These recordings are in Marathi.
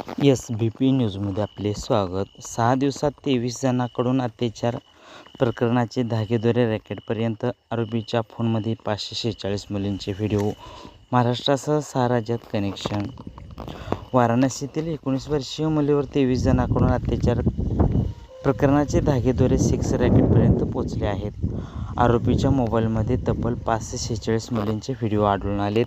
SBP न्यूजमध्ये आपले स्वागत. 6 दिवसात 23 जणांकडून अत्याचार प्रकरणाचे धागेदोरे रॅकेटपर्यंत. आरोपीच्या फोनमध्ये 546 मुलींचे व्हिडिओ. महाराष्ट्रासह 6 राज्यात कनेक्शन. वाराणसीतील 19 वर्षीय मुलीवर 23 जणांकडून अत्याचार प्रकरणाचे धागेदोरे सेक्स रॅकेटपर्यंत पोहोचले आहेत. आरोपीच्या मोबाईलमध्ये तब्बल 546 मुलींचे व्हिडिओ आढळून आलेत.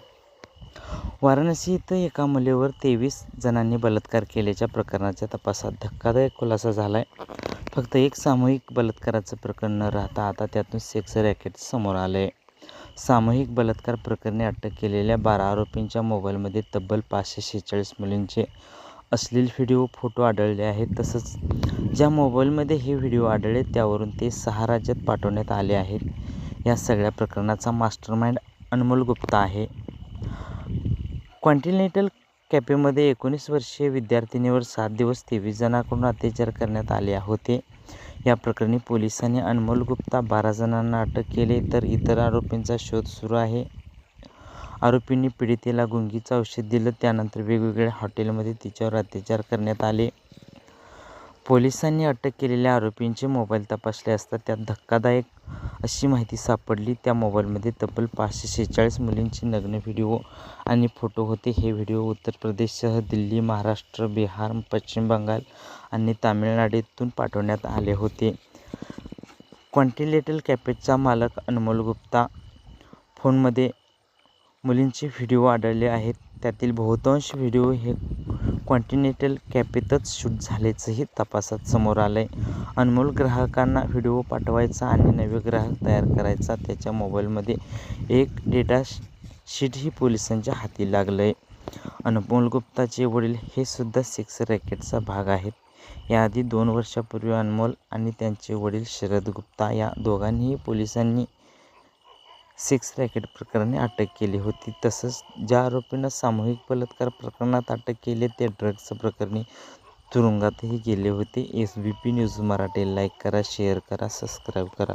वाराणसी इथं एका मुलीवर 23 जणांनी बलात्कार केल्याच्या प्रकरणाच्या तपासात धक्कादायक खुलासा झाला आहे. फक्त एक सामूहिक बलात्काराचं प्रकरण न राहता आता त्यातून सेक्स रॅकेट समोर आलं आहे. सामूहिक बलात्कार प्रकरणी अटक केलेल्या 12 आरोपींच्या मोबाईलमध्ये तब्बल 546 मुलींचे अश्लील व्हिडिओ, फोटो आढळले आहेत. तसंच ज्या मोबाईलमध्ये हे व्हिडिओ आढळले त्यावरून ते 6 राज्यात पाठवण्यात आले आहेत. या सगळ्या प्रकरणाचा मास्टरमाइंड अनमोल गुप्ता आहे. कॉन्टिनेंटल कॅफेमध्ये 19 वर्षीय विद्यार्थिनीवर 7 दिवस 23 जणांकडून अत्याचार करण्यात आले होते. या प्रकरणी पोलिसांनी अनमोल गुप्ता 12 जणांना अटक केली तर इतर आरोपींचा शोध सुरू आहे. आरोपींनी पीडितेला गुंगीचं औषध दिलं, त्यानंतर वेगवेगळ्या हॉटेलमध्ये तिच्यावर अत्याचार करण्यात आले. पोलिसांनी अटक केलेल्या आरोपींचे मोबाईल तपासले असता त्यात धक्कादायक अशी माहिती सापडली. त्या मोबाईलमध्ये तब्बल 546 मुलींचे नग्न व्हिडिओ आणि फोटो होते. हे व्हिडिओ उत्तर प्रदेशसह दिल्ली, महाराष्ट्र, बिहार, पश्चिम बंगाल आणि तामिळनाडूतून पाठवण्यात आले होते. कॉन्टिनेंटल कॅफेचा मालक अनमोल गुप्ता फोनमध्ये मुलींचे व्हिडिओ आढळले आहेत. त्यातील बहुतांश व्हिडिओ हे कॉन्टिनेंटल कॅफेतच शूट झाल्याचंही तपासात समोर आलंय. अनमोल ग्राहकांना व्हिडिओ पाठवायचा आणि नवे ग्राहक तयार करायचा. त्याच्या मोबाईलमध्ये एक डेटा शीटही पोलिसांच्या हाती लागलंय. अनमोल गुप्ताचे वडील हे सुद्धा सेक्स रॅकेटचा भाग आहेत. याआधी 2 वर्षांपूर्वी अनमोल आणि त्यांचे वडील शरद गुप्ता या दोघांनीही पोलिसांनी सेक्स रॅकेट प्रकरणी अटक केली होती. तसंच ज्या आरोपींना सामूहिक बलात्कार प्रकरणात अटक केली ते ड्रग्ज प्रकरणी तुरुंगातही गेले होते. SBP न्यूज मराठी लाईक करा, शेअर करा, सबस्क्राईब करा.